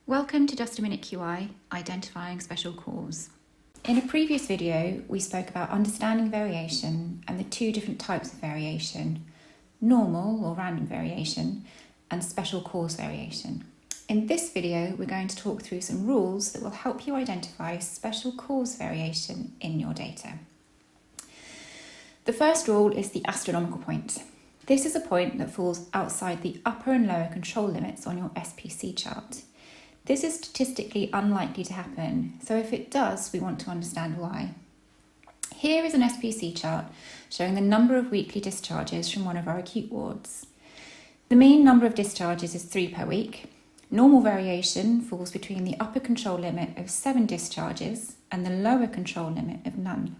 Welcome to Just a Minute QI, Identifying Special Cause. In a previous video, we spoke about understanding variation and the two different types of variation, normal or random variation and special cause variation. In this video, we're going to talk through some rules that will help you identify special cause variation in your data. The first rule is the astronomical point. This is a point that falls outside the upper and lower control limits on your SPC chart. This is statistically unlikely to happen, so if it does, we want to understand why. Here is an SPC chart showing the number of weekly discharges from one of our acute wards. The mean number of discharges is 3 per week. Normal variation falls between the upper control limit of 7 discharges and the lower control limit of none.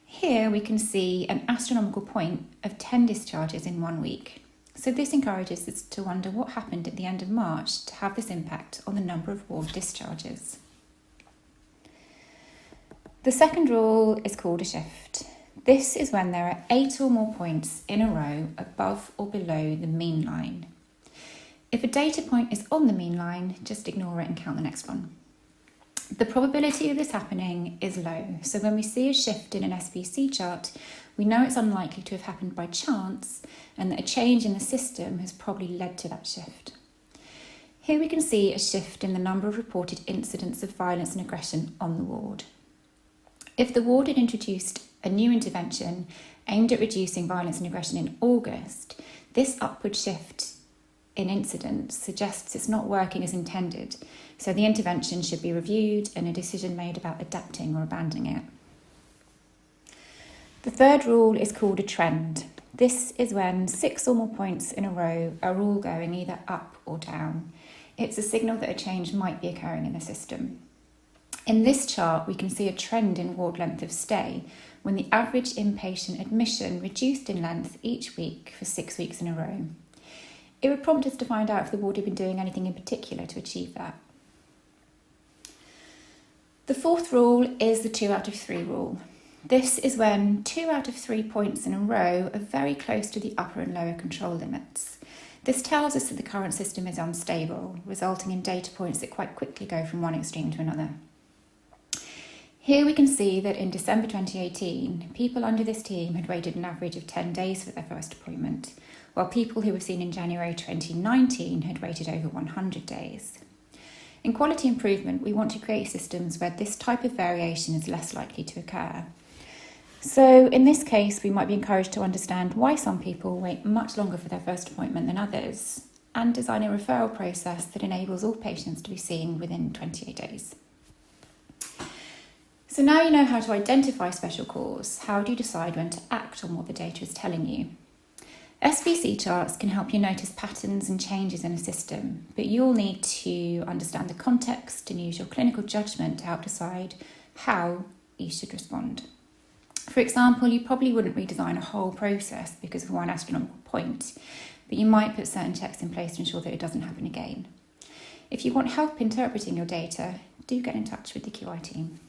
Here we can see an astronomical point of 10 discharges in 1 week. So this encourages us to wonder what happened at the end of March to have this impact on the number of ward discharges. The second rule is called a shift. This is when there are 8 or more points in a row above or below the mean line. If a data point is on the mean line, just ignore it and count the next one. The probability of this happening is low, so when we see a shift in an SPC chart, we know it's unlikely to have happened by chance and that a change in the system has probably led to that shift. Here we can see a shift in the number of reported incidents of violence and aggression on the ward. If the ward had introduced a new intervention aimed at reducing violence and aggression in August, this upward shift in incidents suggests it's not working as intended, so the intervention should be reviewed and a decision made about adapting or abandoning it. The third rule is called a trend. This is when 6 or more points in a row are all going either up or down. It's a signal that a change might be occurring in the system. In this chart, we can see a trend in ward length of stay when the average inpatient admission reduced in length each week for 6 weeks in a row. It would prompt us to find out if the ward had been doing anything in particular to achieve that. The fourth rule is the 2 out of 3 rule. This is when 2 out of 3 points in a row are very close to the upper and lower control limits. This tells us that the current system is unstable, resulting in data points that quite quickly go from one extreme to another. Here we can see that in December 2018, people under this team had waited an average of 10 days for their first appointment, while people who were seen in January 2019 had waited over 100 days. In quality improvement, we want to create systems where this type of variation is less likely to occur. So in this case, we might be encouraged to understand why some people wait much longer for their first appointment than others, and design a referral process that enables all patients to be seen within 28 days. So now you know how to identify special cause. How do you decide when to act on what the data is telling you? SPC charts can help you notice patterns and changes in a system, but you'll need to understand the context and use your clinical judgment to help decide how you should respond. For example, you probably wouldn't redesign a whole process because of one astronomical point, but you might put certain checks in place to ensure that it doesn't happen again. If you want help interpreting your data, do get in touch with the QI team.